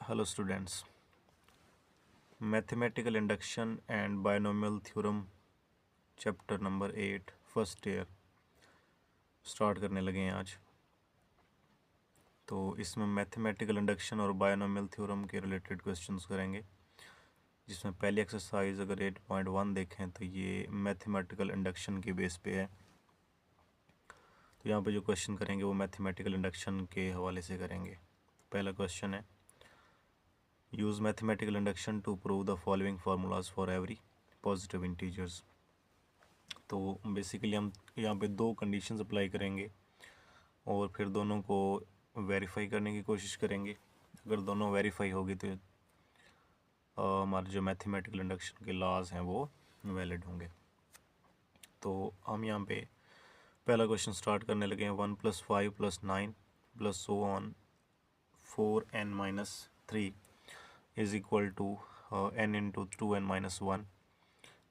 Hello students, Mathematical Induction and Binomial Theorem chapter number 8 first year start करने लगे हैं आज। तो इसमें मैथमेटिकल इंडक्शन और बायनोमियल थ्योरम के रिलेटेड क्वेश्चंस करेंगे, जिसमें पहली एक्सरसाइज अगर 8.1 देखें तो ये मैथमेटिकल इंडक्शन के बेस पे है। तो यहाँ पे जो क्वेश्चन करेंगे वो मैथमेटिकल इंडक्शन के हवाले से करेंगे। पहला क्वेश्चन है, use mathematical induction to prove the following formulas for every positive integers. तो बेसिकली हम यहाँ पे दो कंडीशंस अप्लाई करेंगे और फिर दोनों को वेरीफाई करने की कोशिश करेंगे। अगर दोनों वेरीफाई होगी तो हमारे जो मैथमेटिकल इंडक्शन के लॉज हैं वो वैलिड होंगे। तो हम यहाँ पे पहला क्वेश्चन स्टार्ट करने लगे हैं। 1 + 5 + 9 + so on 4n-3 is equal to n × 2n-1।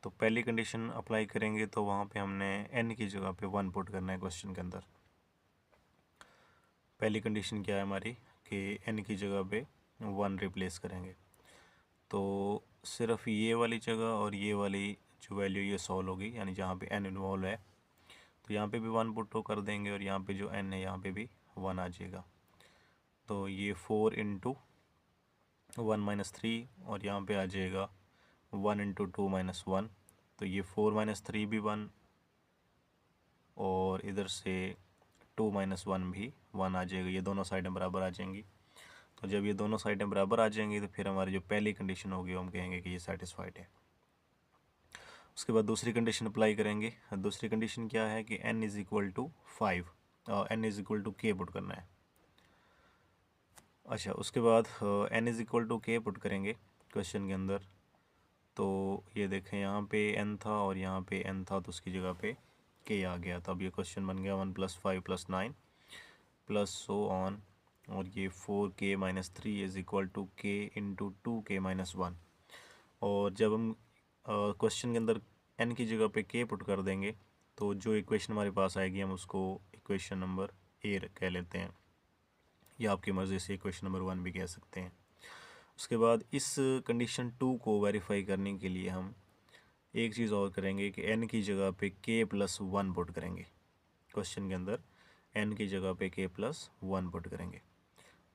तो पहली कंडीशन अप्लाई करेंगे तो वहाँ पे हमने n की जगह पे 1 पुट करना है क्वेश्चन के अंदर। पहली कंडीशन क्या है हमारी कि n की जगह पे 1 रिप्लेस करेंगे। तो सिर्फ ये वाली जगह और ये वाली जो वैल्यू ये सॉल्व होगी, यानी जहाँ पे n इन्वॉल्व है तो यहाँ पे भी 1 पुट तो कर देंगे और यहाँ पे जो n है यहाँ पे भी 1 आ जाएगा। तो ये 4 × 1 - 3 और यहाँ पे आ जाएगा 1 × 2 - 1। तो ये 4 - 3 भी 1 और इधर से 2 - 1 भी 1 आ जाएगा। ये दोनों साइडें बराबर आ जाएंगी। तो जब ये दोनों साइडें बराबर आ जाएंगी तो फिर हमारी जो पहली कंडीशन होगी हम कहेंगे कि ये सेटिस्फाइड है। उसके बाद दूसरी कंडीशन अप्लाई करेंगे। दूसरी कंडीशन क्या है कि n = 5, n = k पुट करना है। अच्छा, उसके बाद n = k पुट करेंगे क्वेश्चन के अंदर। तो ये देखें यहाँ पे n था और यहाँ पे n था, तो उसकी जगह पे k आ गया। तो अब ये क्वेश्चन बन गया 1 + 5 + 9 + so on और ये 4k - 3 is equal to k × 2k - 1। और जब हम क्वेश्चन के अंदर n की जगह पे k पुट कर देंगे तो जो इक्वेशन हमारे पास आएगी हम उसको इक्वेशन नंबर a कह लेते हैं, या आपकी मर्ज़ी से इक्वेशन नंबर 1 भी कह सकते हैं। उसके बाद इस कंडीशन 2 को वेरीफाई करने के लिए हम एक चीज़ और करेंगे कि n की जगह पे k + 1 पुट करेंगे। क्वेश्चन के अंदर n की जगह पे k + 1 पुट करेंगे।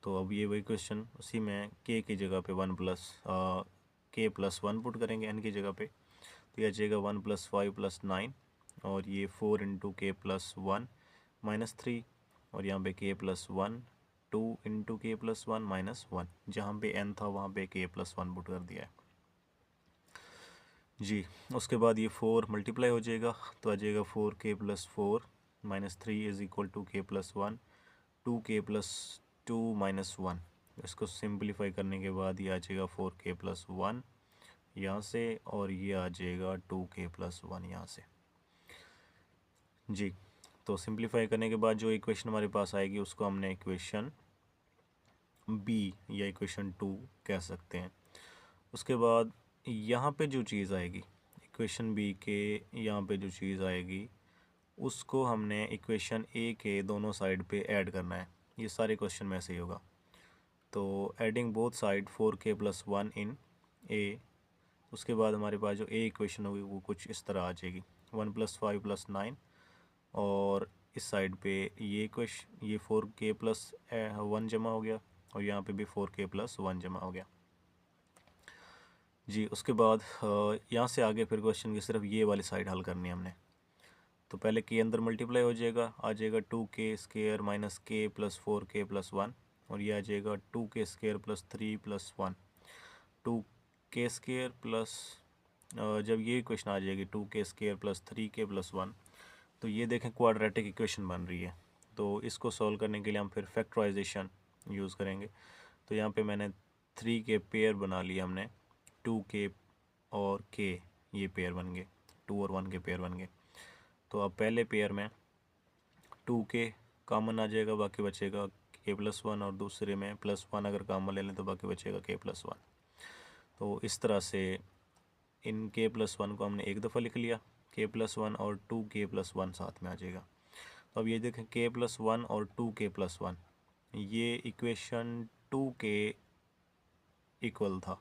तो अब ये वही क्वेश्चन, उसी में k की जगह पे k + 1 पुट करेंगे n की जगह पे। तो यह आ जाएगा 1 + 5 + 9 और ये 4 × k + 1 - 3 और यहाँ पे k + 1 2 × k + 1 - 1। जहाँ पे n था वहाँ पे k + 1 पुट कर दिया है जी। उसके बाद ये 4 मल्टीप्लाई हो जाएगा तो आ जाएगा 4k + 4 - 3 is equal to k + 1 2k + 2 - 1। इसको सिंप्लीफाई करने के बाद ये आ जाएगा 4k + 1 यहाँ से और ये आ जाएगा 2k + 1 यहाँ से जी। तो सिंप्लीफाई करने के बाद जो इक्वेशन हमारे पास आएगी उसको हमने इक्वेशन बी या इक्वेशन 2 कह सकते हैं। उसके बाद यहाँ पे जो चीज़ आएगी इक्वेशन बी के यहाँ पे जो चीज़ आएगी उसको हमने इक्वेशन ए के दोनों साइड पे ऐड करना है। ये सारे क्वेश्चन में ऐसे ही होगा। तो एडिंग बोथ साइड 4k + 1 इन ए। उसके बाद हमारे पास जो ए इक्वेशन होगी वो कुछ इस तरह आ जाएगी 1 + 5 + 9 और इस साइड पे ये इक्वेशन ये 4k + 1 जमा हो गया और यहाँ पे भी 4k + 1 जमा हो गया जी। उसके बाद यहाँ से आगे फिर क्वेश्चन की सिर्फ ये वाली साइड हल करनी है हमने। तो पहले के अंदर मल्टीप्लाई हो जाएगा, आ जाएगा 2k² - k + 4k + 1 और ये आ जाएगा 2k² + 3 + 1 2k² प्लस जब ये इक्वेशन आ जाएगी 2k² + 3k + 1 तो ये देखें क्वाड्रेटिक इक्वेशन बन रही है। तो इसको सॉल्व करने के लिए हम फिर फैक्टराइजेशन यूज़ करेंगे। तो यहाँ पे मैंने 3 के पेयर बना लिया हमने, 2k और k ये पेयर बन गए, 2 और 1 के पेयर बन गए। तो अब पहले पेयर में 2k कॉमन आ जाएगा, बाकी बचेगा k + 1 और दूसरे में +1 अगर कॉमन ले लें तो बाकी बचेगा k + 1। तो इस तरह से इन k + 1 को हमने एक दफ़ा लिख लिया, k + 1 और 2k + 1 साथ में आ जाएगा। तो अब ये देखें k + 1 और 2k + 1 ये इक्वेशन 2 के इक्वल था,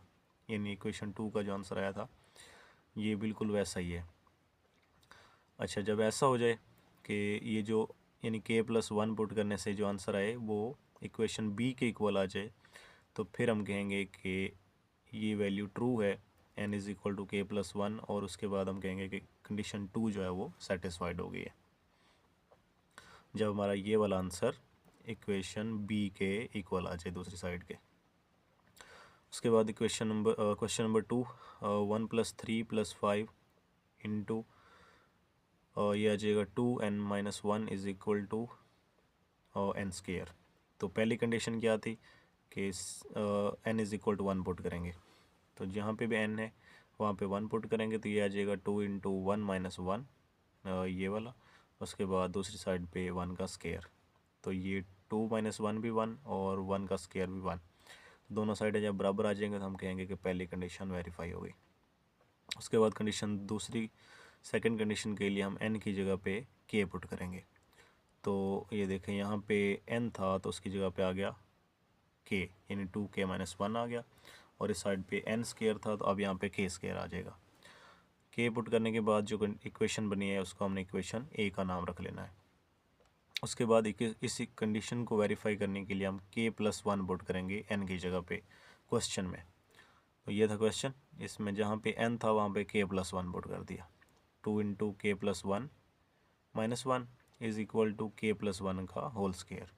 यानी इक्वेशन 2 का जो आंसर आया था ये बिल्कुल वैसा ही है। अच्छा, जब ऐसा हो जाए कि ये जो यानी k+1 पुट करने से जो आंसर आए वो इक्वेशन बी के इक्वल आ जाए, तो फिर हम कहेंगे कि ये वैल्यू ट्रू है, n is equal to k+1, और उसके बाद हम कहेंगे कि कंडीशन 2 जो है वो सेटिस्फाइड हो गई है, जब हमारा ये वाला आंसर इक्वेशन बी के इक्वल आ जाए दूसरी साइड के। उसके बाद क्वेश्चन नंबर 2, 1+3+5 इंटू ये आ जाएगा 2n-1 is equal to n square. तो पहली कंडीशन क्या थी कि n is equal to 1 put करेंगे, तो जहाँ पे भी n है वहाँ पे 1 पुट करेंगे, तो ये आ जाएगा 2 इंटू 1-1 ये वाला, उसके बाद दूसरी साइड पे 1 का स्केयर, तो ये 2 - 1 भी 1 और 1 का स्केयर भी 1, दोनों साइडें जब बराबर आ जाएंगे तो हम कहेंगे कि पहली कंडीशन वेरीफाई हो गई। उसके बाद कंडीशन दूसरी, सेकंड कंडीशन के लिए हम n की जगह पे k पुट करेंगे, तो ये देखें यहाँ पे n था तो उसकी जगह पे आ गया k, यानी 2k-1 आ गया, और इस साइड पे n स्केयर था तो अब यहाँ पे k स्केयर आ जाएगा। k पुट करने के बाद जो इक्वेशन बनी है उसको हमने इक्वेशन a का नाम रख लेना है। उसके बाद इस कंडीशन को वेरीफाई करने के लिए हम k+1 पुट करेंगे n की जगह पे क्वेश्चन में, तो ये था क्वेश्चन, इसमें जहाँ पे n था वहाँ पे k+1 पुट कर दिया, 2 into k+1-1 is equal to k+1 का होल स्केयर।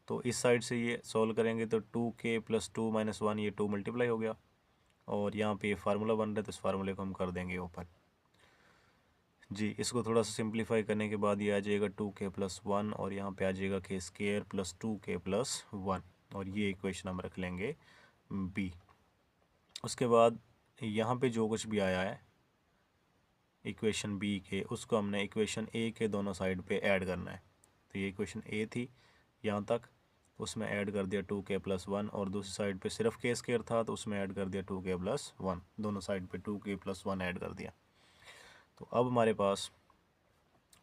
तो इस साइड से ये सॉल्व करेंगे तो 2k+2-1 ये 2 मल्टीप्लाई हो गया, और यहाँ पे ये फार्मूला बन रहा है तो इस फार्मूले को हम कर देंगे ओपन। जी, इसको थोड़ा सा सिंप्लीफाई करने के बाद ये आ जाएगा 2k+1 और यहाँ पे आ जाएगा k स्केयर प्लस 2k+1, और ये इक्वेशन हम रख लेंगे b। उसके बाद यहाँ पे जो कुछ भी आया है इक्वेशन बी के, उसको हमने इक्वेशन ए के दोनों साइड पे ऐड करना है, तो ये इक्वेशन ए थी यहाँ तक, उसमें ऐड कर दिया 2k+1, और दूसरी साइड पे सिर्फ k स्केयर था तो उसमें ऐड कर दिया 2k+1, दोनों साइड पे 2k+1 ऐड कर दिया। तो अब हमारे पास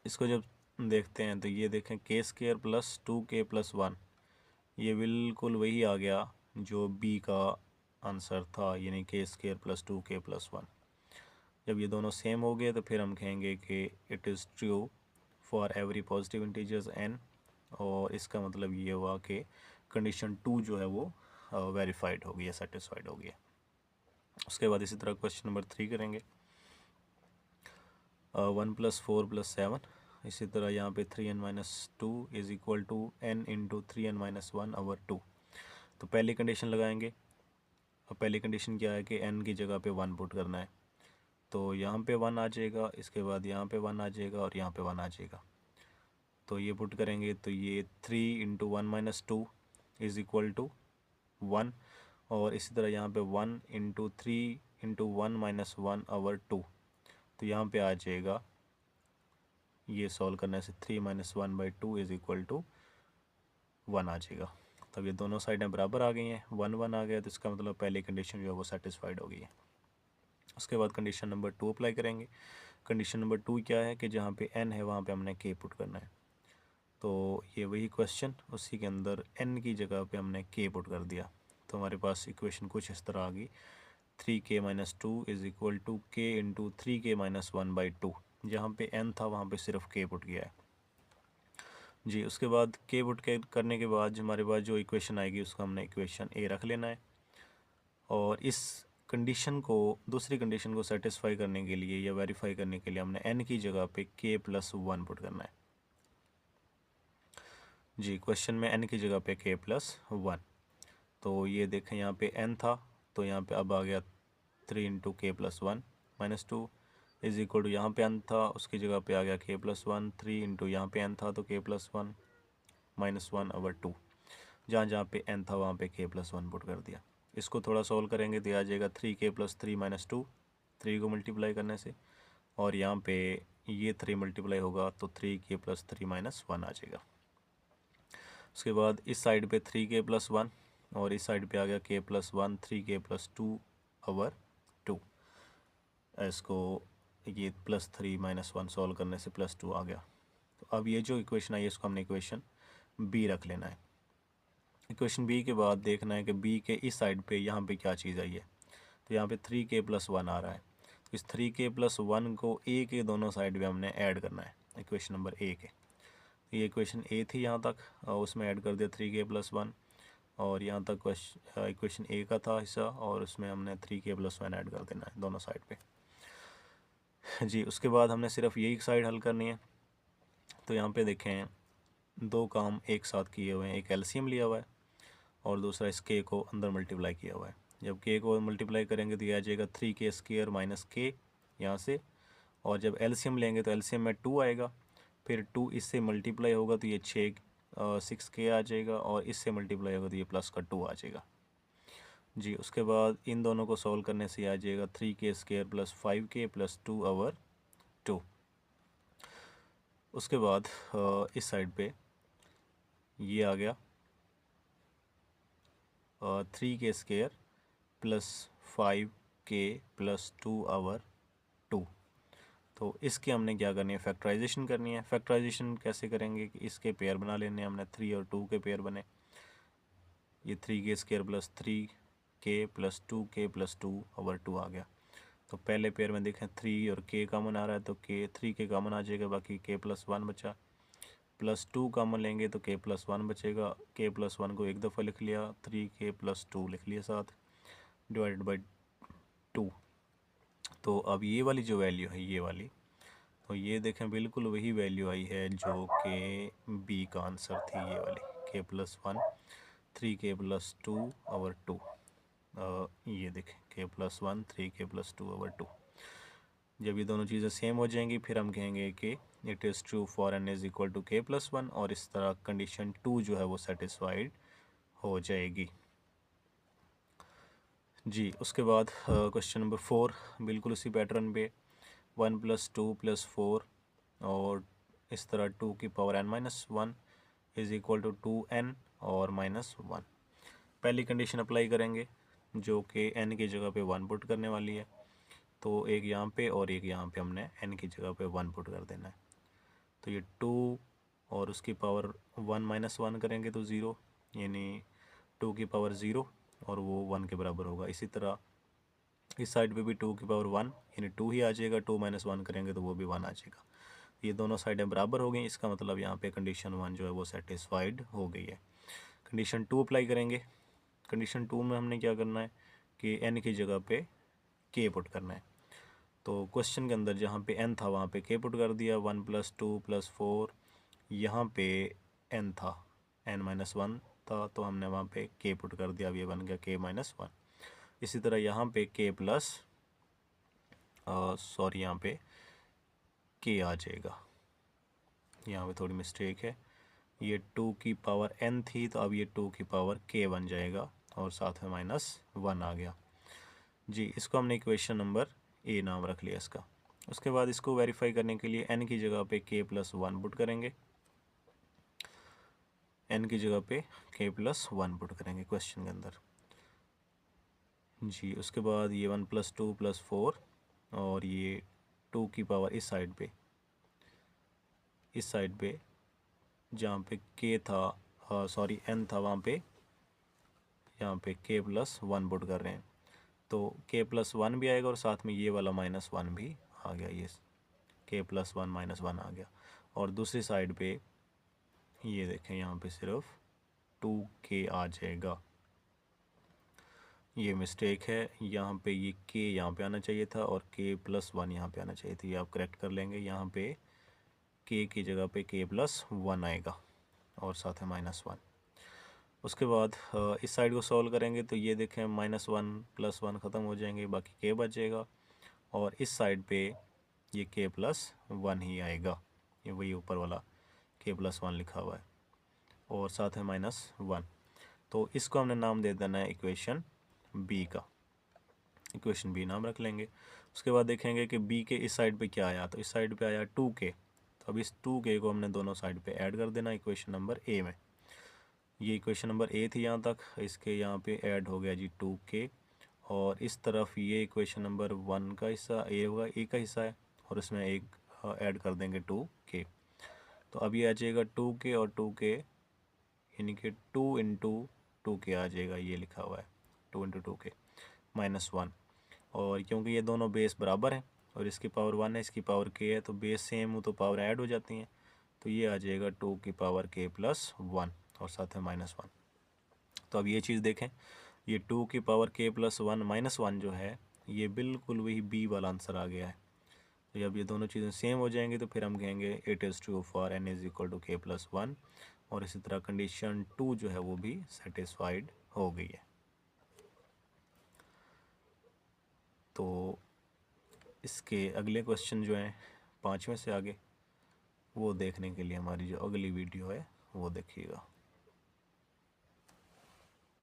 इसको जब देखते हैं तो ये देखें k स्केयर प्लस 2k+1 ये बिल्कुल वही आ गया जो b का आंसर था, यानी k स्केयर प्लस 2k+1। जब ये दोनों सेम हो गए तो फिर हम कहेंगे कि it is true for every positive integers n, और इसका मतलब ये हुआ कि कंडीशन 2 जो है वो वेरीफाइड हो गई है, सेटिस्फाइड हो गई है। उसके बाद इसी तरह क्वेश्चन नंबर 3 करेंगे, 1+4+7, इसी तरह यहाँ पे 3n-2 is equal to n into 3n-1/2। तो पहली कंडीशन लगाएंगे, और पहली कंडीशन क्या है कि n की जगह पे 1 पुट करना है, तो यहाँ पे 1 आ जाएगा, इसके बाद यहाँ पे 1 आ जाएगा और यहाँ पे 1 आ जाएगा, तो ये पुट करेंगे तो ये 3 इंटू 1-2 इज़ इक्वल टू 1, और इसी तरह यहाँ पे 1 इंटू 3 इंटू 1-1/2, तो यहाँ पे आ जाएगा, ये सॉल्व करने से 3 - 1/2 इज़ इक्वल टू 1 आ जाएगा। तब ये दोनों साइडें बराबर आ गई हैं, 1-1 आ गया, तो इसका मतलब पहली कंडीशन जो है वो सेटिस्फाइड हो गई है। उसके बाद कंडीशन नंबर 2 अप्लाई करेंगे। कंडीशन नंबर 2 क्या है कि जहाँ पे n है वहाँ पे हमने k पुट करना है, तो ये वही क्वेश्चन, उसी के अंदर n की जगह पे हमने k पुट कर दिया, तो हमारे पास इक्वेशन कुछ इस तरह आ गई, 3k-2 is equal to k into 3k-1/2, जहाँ पे n था वहाँ पे सिर्फ k पुट किया है। जी, उसके बाद k पुट करने के बाद हमारे पास जो इक्वेशन आएगी उसको हमने इक्वेशन a रख लेना है, और इस कंडीशन को, दूसरी कंडीशन को सेटिस्फाई करने के लिए या वेरीफाई करने के लिए हमने n की जगह पे k+1 पुट करना है। जी, क्वेश्चन में n की जगह पे k+1, तो ये देखें यहाँ पे n था तो यहाँ पे अब आ गया 3 into k+1-2 is equal to, यहाँ पे n था उसकी जगह पे आ गया k+1, 3 इंटू यहाँ पे n था तो k+1-1/2, जहाँ जहाँ पे n था वहाँ पे k+1 पुट कर दिया। इसको थोड़ा सॉल्व करेंगे तो आ जाएगा 3k + 3-2, 3 को मल्टीप्लाई करने से, और यहाँ पे ये 3 मल्टीप्लाई होगा तो 3k + 3-1 आ जाएगा। उसके बाद इस साइड पे 3k+1 और इस साइड पे आ गया k+1, 3k + 2/2, इसको ये +3-1 सॉल्व करने से +2 आ गया। तो अब ये जो इक्वेशन आई है इसको हमने इक्वेशन बी रख लेना है। इक्वेशन बी के बाद देखना है कि बी के इस साइड पे यहाँ पे क्या चीज़ आई है। तो यहाँ पे 3k+1 आ रहा है। इस 3k+1 को ए के दोनों साइड पे हमने ऐड करना है इक्वेशन नंबर ए के। तो ये इक्वेशन ए थी यहाँ तक, उसमें ऐड कर दिया 3k+1, और यहाँ तक इक्वेशन ए का था हिस्सा, और उसमें हमने 3k+1 ऐड कर देना है दोनों साइड पे। जी, उसके बाद हमने सिर्फ यही साइड हल करनी है। तो यहाँ पे देखें दो काम एक साथ किए हुए हैं, एक एलसीएम लिया हुआ है और दूसरा इस के को अंदर मल्टीप्लाई किया हुआ है। जब के को मल्टीप्लाई करेंगे तो ये आ जाएगा 3k² माइनस के यहाँ से, और जब एलसीएम लेंगे तो एलसीएम में 2 आएगा, फिर 2 इससे मल्टीप्लाई होगा तो ये 6k आ जाएगा, और इससे मल्टीप्लाई होगा तो ये प्लस का 2 आ जाएगा। जी, उसके बाद इन दोनों को सॉल्व करने से आ जाएगा 3k² + 5k + 2/2। उसके बाद इस साइड पे ये आ गया 3k² + 5k + 2/2। तो इसके हमने क्या करनी है, फैक्टराइजेशन करनी है। फैक्टराइजेशन कैसे करेंगे कि इसके पेयर बना लेने हैं हमने, 3 और 2 के पेयर बने। ये 3k² + 3k + 2k + 2/2 आ गया। तो पहले पेयर में देखें 3 और k कॉमन आ रहा है, तो k 3k कॉमन आ जाएगा, बाकी k+1 बचा। +2 कॉमन लेंगे तो k+1 बचेगा। k+1 को एक दफ़ा लिख लिया, 3k + 2 लिख लिया साथ, डिवाइडेड बाई 2। तो अब ये वाली जो वैल्यू है ये वाली, तो ये देखें बिल्कुल वही वैल्यू आई है जो कि बी का आंसर थी, ये वाली k+1 3k + 2/2। ये देखें k+1 3k + 2/2। जब ये दोनों चीज़ें सेम हो जाएंगी फिर हम कहेंगे कि it is true for n is equal to k+1, और इस तरह कंडीशन 2 जो है वो सेटिस्फाइड हो जाएगी। जी, उसके बाद क्वेश्चन नंबर 4 बिल्कुल उसी पैटर्न पे 1 + 2 + 4, और इस तरह 2 की power n-1 is equal to 2n और -1। पहली कंडीशन अप्लाई करेंगे जो कि n की जगह पे 1 पुट करने वाली है। तो एक यहाँ पे और एक यहाँ पे हमने n की जगह पे 1 पुट कर देना है। तो ये 2 और उसकी पावर 1 - 1 करेंगे तो 0, यानी 2 की पावर 0 और वो 1 के बराबर होगा। इसी तरह इस साइड पे भी 2 की पावर 1 यानी 2 ही आ जाएगा, 2 - 1 करेंगे तो वो भी 1 आ जाएगा। ये दोनों साइडें बराबर हो गई, इसका मतलब यहाँ पे कंडीशन 1 जो है वो सेटिस्फाइड हो गई है। कंडीशन 2 अप्लाई करेंगे। कंडीशन 2 में हमने क्या करना है कि n की जगह पे k पुट करना है। तो क्वेश्चन के अंदर जहाँ पे n था वहाँ पे k पुट कर दिया, 1 + 2 + 4, यहाँ पे n था, n-1 था, तो हमने वहाँ पे k पुट कर दिया, अब ये बन गया k-1। इसी तरह यहाँ पे यहाँ पे k आ जाएगा, यहाँ पे थोड़ी मिस्टेक है, ये 2 की पावर n थी तो अब ये 2 की पावर k बन जाएगा, और साथ में -1 आ गया। जी, इसको हमने इक्वेशन नंबर ए नाम रख लिया इसका। उसके बाद इसको वेरीफाई करने के लिए n की जगह पे k+1 पुट करेंगे, n की जगह पे k+1 पुट करेंगे क्वेश्चन के अंदर। जी, उसके बाद ये 1 + 2 + 4, और ये 2 की पावर इस साइड पे जहाँ पे k था, सॉरी n था, वहाँ पे यहाँ पे k+1 पुट कर रहे हैं, तो k+1 भी आएगा और साथ में ये वाला -1 भी आ गया, ये k+1 -1 आ गया। और दूसरी साइड पे ये देखें यहाँ पे सिर्फ 2k आ जाएगा, ये मिस्टेक है, यहाँ पे ये k यहाँ पे आना चाहिए था और k+1 यहाँ पे आना चाहिए था, ये आप करेक्ट कर लेंगे। यहाँ पे k की जगह पे k+1 आएगा और साथ है -1। उसके बाद इस साइड को सॉल्व करेंगे तो ये देखें -1 + 1 ख़त्म हो जाएंगे, बाकी k बच जाएगा, और इस साइड पे ये k+1 ही आएगा, ये वही ऊपर वाला k+1 लिखा हुआ है, और साथ है -1। तो इसको हमने नाम दे देना है इक्वेशन बी का, इक्वेशन बी नाम रख लेंगे। उसके बाद देखेंगे कि बी के इस साइड पे क्या आया, तो इस साइड पे आया 2k, तो अब इस 2k को हमने दोनों साइड पे ऐड कर देना इक्वेशन नंबर ए में। ये इक्वेशन नंबर ए थी यहाँ तक, इसके यहाँ पे ऐड हो गया जी 2k, और इस तरफ ये इक्वेशन नंबर 1 का हिस्सा ए होगा, ए का हिस्सा है, और इसमें एक ऐड कर देंगे 2k। तो अब ये आ जाएगा 2k और 2k, यानी कि 2 × टू के आ जाएगा, ये लिखा हुआ है 2 इंटू 2 के -1। और क्योंकि ये दोनों बेस बराबर हैं और इसकी पावर 1 है इसकी पावर k है, तो बेस सेम हो तो पावर ऐड हो जाती हैं, तो ये आ जाएगा 2 की पावर k प्लस 1 और साथ में -1। तो अब ये चीज़ देखें, ये 2 की पावर k प्लस 1 -1 जो है ये बिल्कुल वही b वाला आंसर आ गया है। तो जब ये दोनों चीज़ें सेम हो जाएंगी तो फिर हम कहेंगे it is true for n is equal to k plus 1, और इसी तरह कंडीशन 2 जो है वो भी सेटिस्फाइड हो गई है। तो इसके अगले क्वेश्चन जो हैं 5वें से आगे, वो देखने के लिए हमारी जो अगली वीडियो है वो देखिएगा।